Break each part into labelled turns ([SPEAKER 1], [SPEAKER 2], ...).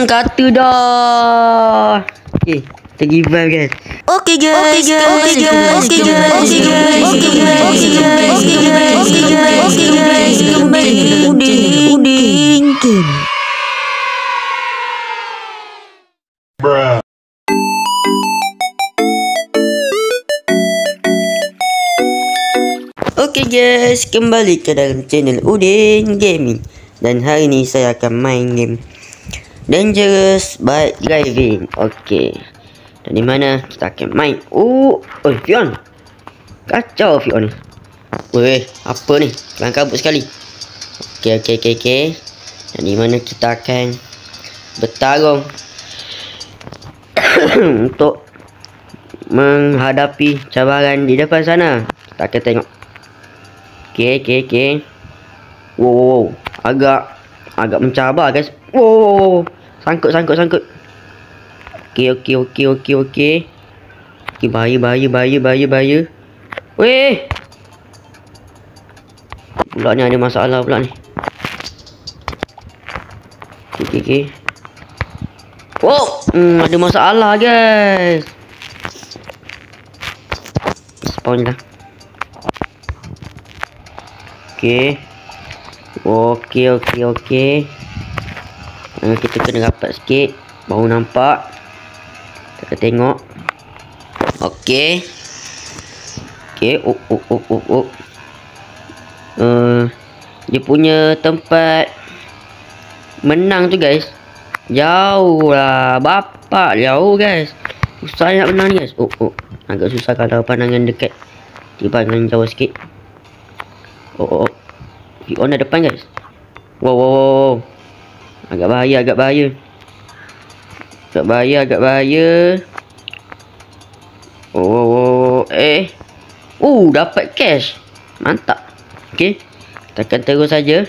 [SPEAKER 1] Kata dah. Okay, kita give vibe guys. Okay guys. Udin.
[SPEAKER 2] Bruh.
[SPEAKER 1] Okay guys, kembali ke dalam channel Udin Gaming. Dan hari ni saya akan main game Dangerous Bike Driving. Okay, dan di mana kita akan main. Fion. Kacau Fion ni. Weh, apa ni? Kelang kabut sekali. Okay. Dan di mana kita akan bertarung untuk menghadapi cabaran di depan sana. Kita akan tengok. Okay. Wow. Agak mencabar guys. Wow. Sangkut. Okay. Okay, bahaya. Weh. Pula ni ada masalah pula ni. Okay. Wow. Ada masalah guys. Spawn lah. Okay. Kita kena rapat sikit. Baru nampak. Kita akan tengok. Okay. Dia punya tempat menang tu guys, jauh lah. Bapak jauh guys. Susah nak menang ni guys. Agak susah kalau pandangan dekat. Pandangan jauh sikit. On dah depan guys. Wow. Agak bahaya. Dapat cash. Mantap. Okay, kita akan terus saja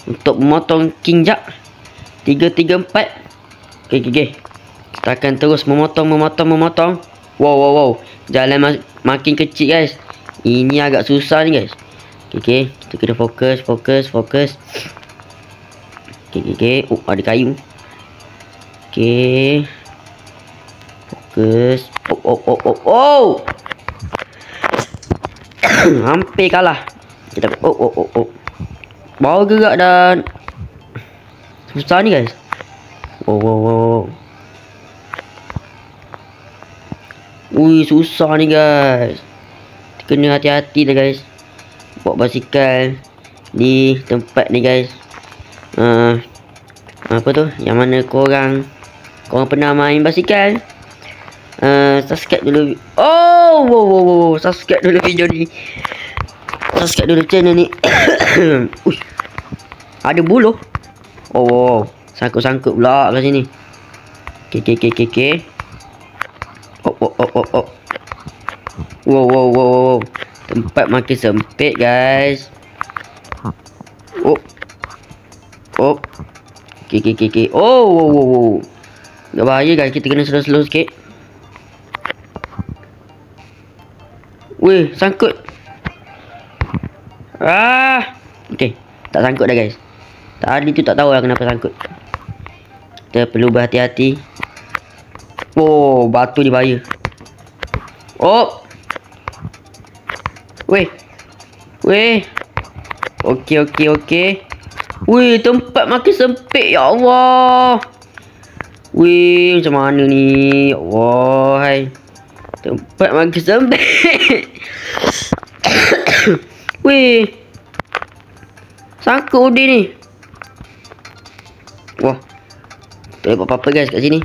[SPEAKER 1] untuk memotong King Jack 334. Okay. Kita akan terus memotong. Wow. Jalan makin kecil guys. Ini agak susah ni guys. Okay. Kita kena fokus. Okay. Ada kayu. Okay. Fokus. Hampir kalah. Kita baru gerak dan susah ni guys. Wow. Susah ni guys. Kena hati-hati dah guys bawa basikal di tempat ni guys. Apa tu? Yang mana korang pernah main basikal? Subscribe dulu. Wow. Subscribe dulu video ni. Subscribe dulu channel ni. Ada buluh. Sangkut pula kat sini. Okay. Wow. Tempat makin sempit guys. Okay. Wow. Dah bahaya guys. Kita kena slow sikit. Weh, sangkut. Okay, tak sangkut dah guys. Tadi tu tak tahu lah kenapa sangkut. Kita perlu berhati-hati. Batu ni bahaya. Weh. Okay. Weh, tempat makin sempit. Ya Allah. Weh, macam mana ni? Ya Allah, hai. Tempat makin sempit. Weh, sangkut Udin ni. Wah, tak boleh buat apa-apa guys kat sini.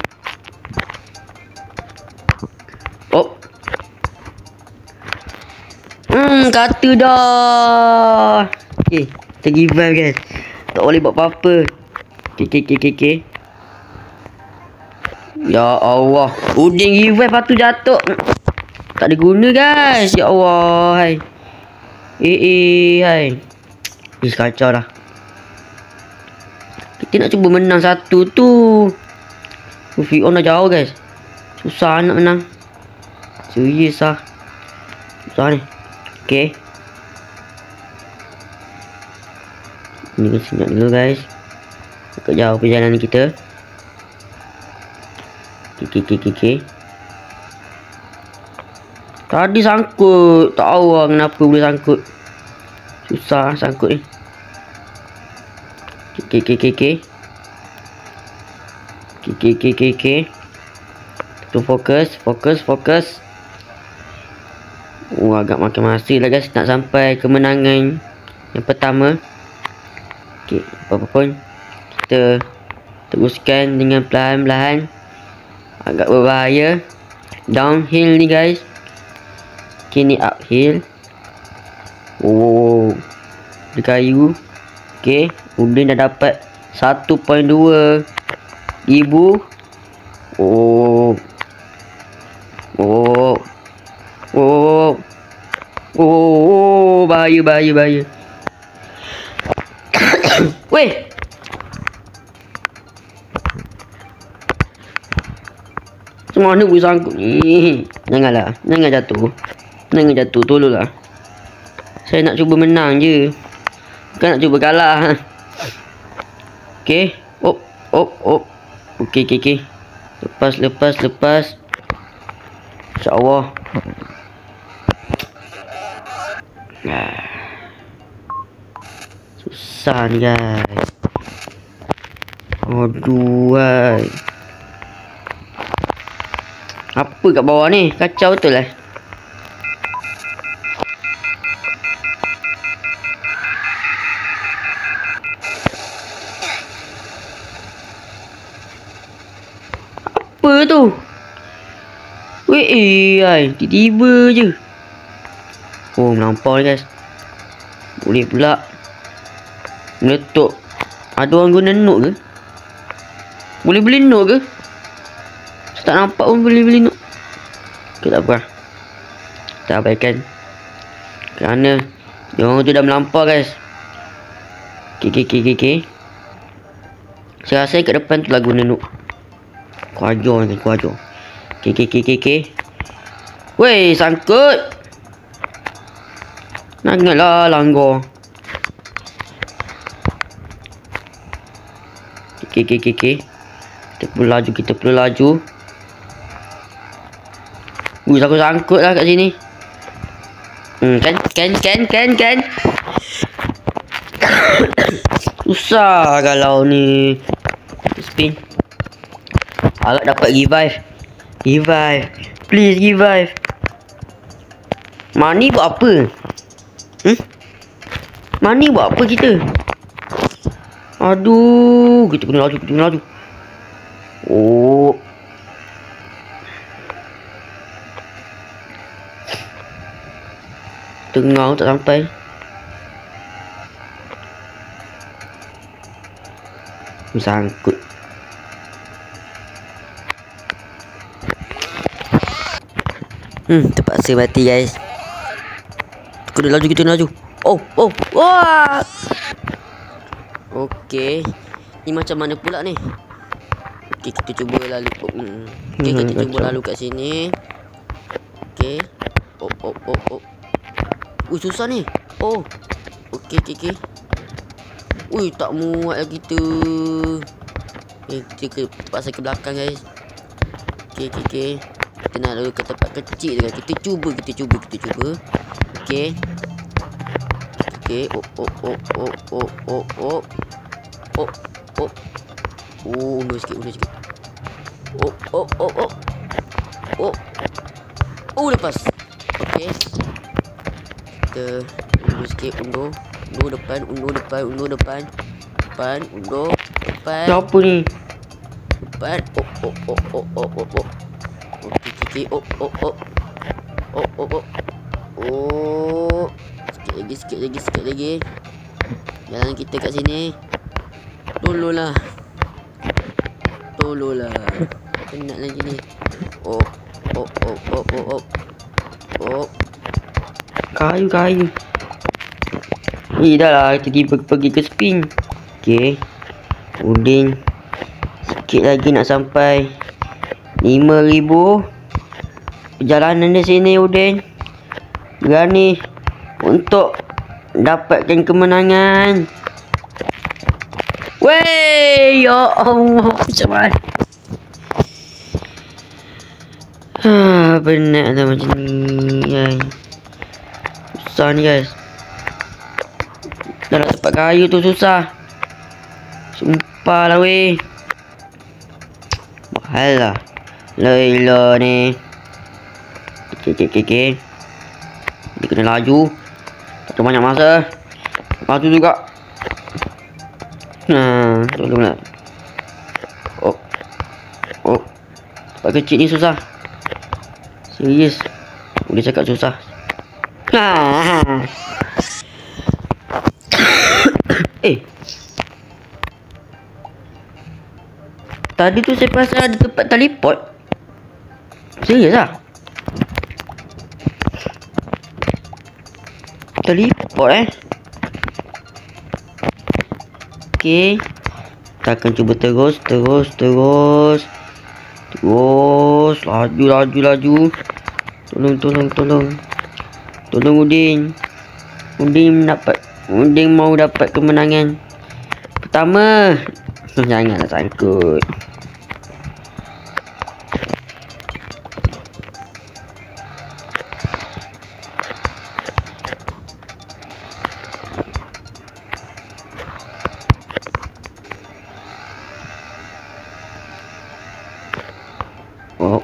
[SPEAKER 1] Kata dah. Okay, kita give vibe guys. Tak boleh buat apa-apa. Okay. Ya Allah, Udin give vibe lepas tu jatuh. Tak ada guna guys. Ya Allah, hai. Hai. Kacau dah. Kita nak cuba menang satu tu. Fion dah jauh guys. Susah nak menang. Serius lah. Susah ni. Okay. Ini kita senyap dulu guys. Agak jauh perjalanan kita. Okay. Tadi sangkut. Tak tahu lah kenapa boleh sangkut. Susah sangkut ni. Okay. Tu fokus. Agak makan masa lah guys nak sampai kemenangan yang pertama. Okay, apa pun kita teruskan dengan perlahan-lahan. Agak berbahaya. Downhill ni guys. Okay, ni uphill. Oh, di kayu. Okay, Udin dah dapat 1.2 ribu. Oh, bahaya. Weh. Semua ni boleh sangkut ni. Jangan jatuh. Tolonglah. Saya nak cuba menang je. Bukan nak cuba kalah. Okay. Op. Okay. Lepas. InsyaAllah. Susah ni guys. Aduh. Apa kat bawah ni? Kacau betul lah. Apa tu? Weh, tiba-tiba je. Oh, melampau ni guys. Boleh pula meletup. Ada orang guna note ke? Boleh beli note ke? Saya tak nampak pun boleh beli note. Okay, tak apa. Kita abaikan. Kerana dia orang tu dah melampau guys. Okay. Saya rasa kat depan tu lah guna note. Aku ajar. Okay. Weh, sangkut. Janganlah langgar. Okay. Kita perlu laju. Aku sangkut lah kat sini. Kan. Susah kalau ni. Spin. Harap dapat revive. Please revive. Mani buat apa? Mani buat apa kita? Aduh, kita kena laju. Oh. Tengah tak sampai. Sangkut. Terpaksa mati guys. Kita laju. Oh. Wah. Okey. Ni macam mana pula ni? Okey, kita cuba lalu. Okey, kita cuba lalu kat sini. Okey. Oh. Susah ni. Oh. Okey. Ui, tak muat lah kita. Kita terpaksa ke belakang guys. Okey. Kita nak lalu ke tempat kecil je. Kita cuba. Okey. Undur sikit. Lepas. Okey. Kita undur sikit. Undur depan. Apa ni? Depan. Okey. Sikit lagi. Jalan kita kat sini. Tolonglah. Penat lagi ni. Kayu. Dah lah, tiba-tiba pergi ke spin. Okey. Udin. Sikit lagi nak sampai 5,000. Perjalanan di sini Udin. Berani untuk dapatkan kemenangan. Wey, ya Allah, macam mana? penat lah macam ni guys. Susah ni guys. Dah nak tempat kayu tu susah. Sumpah lah weh. Mahal lah Layla ni. Okay. Dia kena laju. Tak ada banyak masa. Laju juga. Tolonglah. Oh. Tempat kecil ni susah. Serius. Boleh cakap susah. Tadi tu saya perasan ada tempat teleport. Serius lah. Teleport Okay. Kita akan cuba terus. Laju. Tolong Udin. Udin mau dapat kemenangan pertama. Janganlah sangkut. Oh.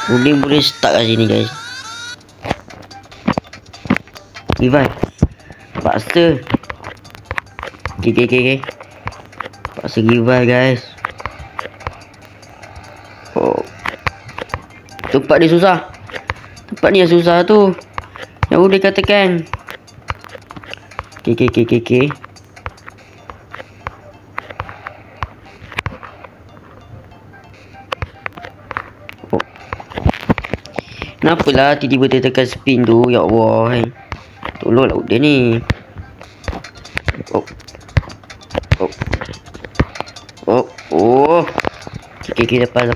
[SPEAKER 1] Udin boleh stuck kat sini guys. Ivan paksa. Okay. Paksa Ivan guys. Tempat dia susah. Tempat ni yang susah tu. Yang boleh katakan. Okay. Kenapalah tiba-tiba dia tekan spin tu. Ya Allah. Tolonglah dia ni. Okay, lepas.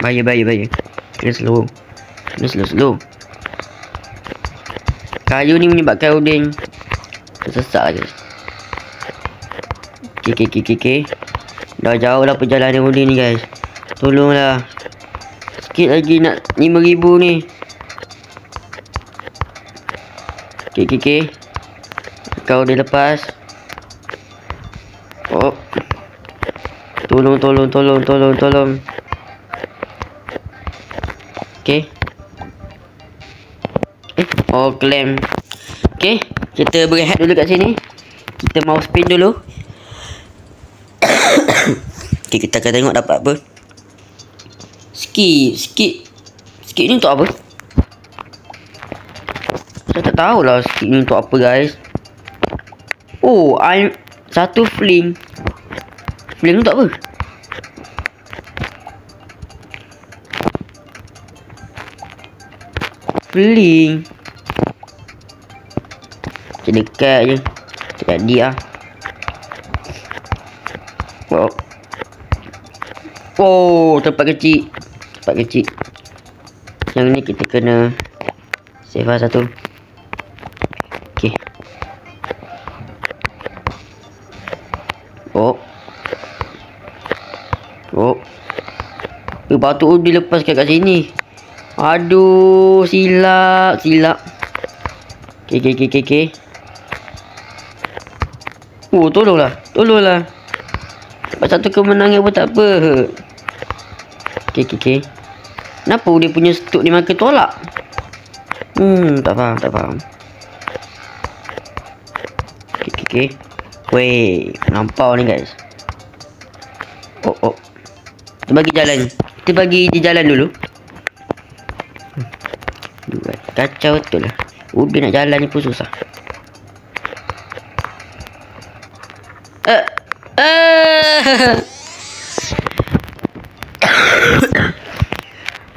[SPEAKER 1] Okay, bahaya. Kena slow. Kayu ni menyebabkan Udin tersesat guys. Okay. Dah jauh lah perjalanan Udin ni guys. Tolonglah. Sikit lagi nak 5,000 ni. Okay. Kau dia lepas. Tolong. Okay. Claim. Okay. Kita berehat dulu kat sini. Kita mau spin dulu. Okay, kita akan tengok dapat apa. Skip ni untuk apa? Saya tak tahulah skip ni untuk apa guys. Satu fling. Fling untuk apa? Fling. Macam dekat je. Jadi lah. Tempat kecil. Yang ni kita kena save lah satu. Okay. Batu dilepaskan kat sini. Aduh, silap. Okay. Tolonglah. Dapat satu kemenangan pun tak apa. Okay. Kenapa dia punya stuk ni makin tolak? Tak faham. Okay. Weh, nampak ni guys. Kita bagi jalan. Kita bagi dia jalan dulu. Kacau betul lah. Udah nak jalan ni pun susah.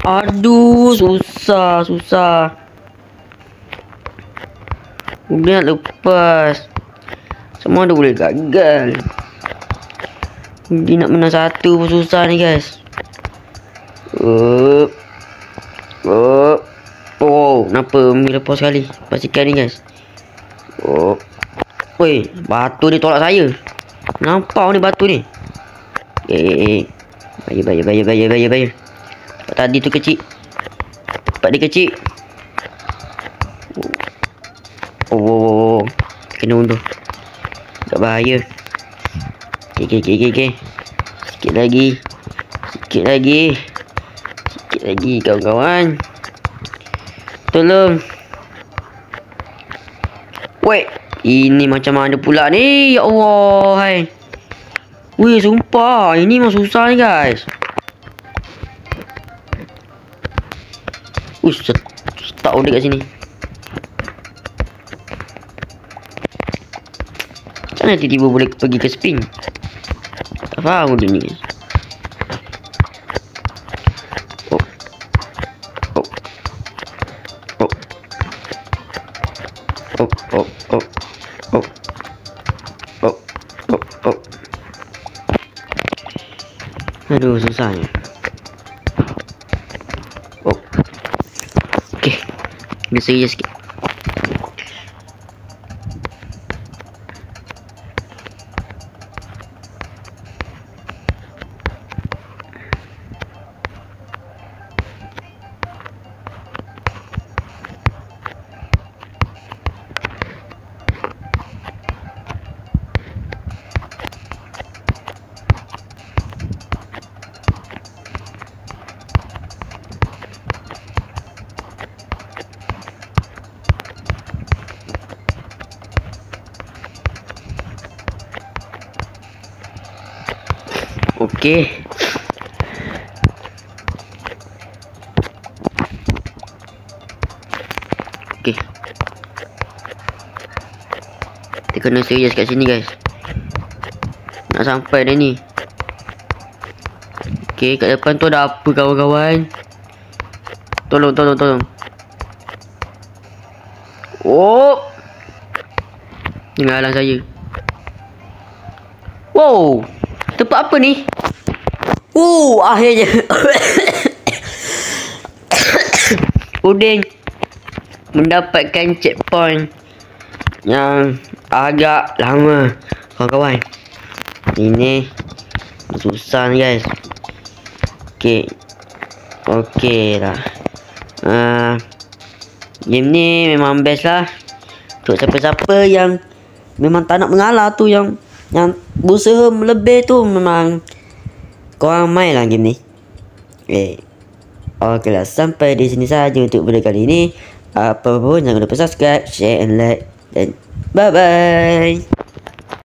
[SPEAKER 1] Aduh, susah. Udah lepas. Semua dah boleh gagal. Dia nak menang satu pun susah ni guys. Oh, kenapa Mi lepas sekali? Pastikan ni guys. Woi, batu dia tolak saya. Nampak ni batu ni. Bayar. Tadi tu kecil. Tempat dia kecil. Oh, kena undur. Tak bahaya. Okay. Sikit lagi kawan-kawan. Tolong. Wait, ini macam mana pula ni? Ya Allah, hai. Wih, sumpah, ini memang susah ni guys. Tak udah kat sini. Macam mana tiba-tiba boleh pergi ke spin? Tak faham dia ni. Aduh, susahnya. Okay, dia serius sikit. Okey. Kita kena serius kat sini guys. Nak sampai dah ni. Okey, kat depan tu ada apa kawan-kawan? Tolong. Oh. Jangan halang saya. Wow. Tempat apa ni? Akhirnya. Udin mendapatkan checkpoint yang agak lama kawan-kawan. Ini susah ni guys. Okey lah. Game ni memang best lah untuk siapa-siapa yang memang tak nak mengalah tu, yang berusaha lebih tu, memang korang main lah game ni. Okey lah, sampai di sini saja untuk video kali ini. Apa pun jangan lupa subscribe, share and like, dan bye bye.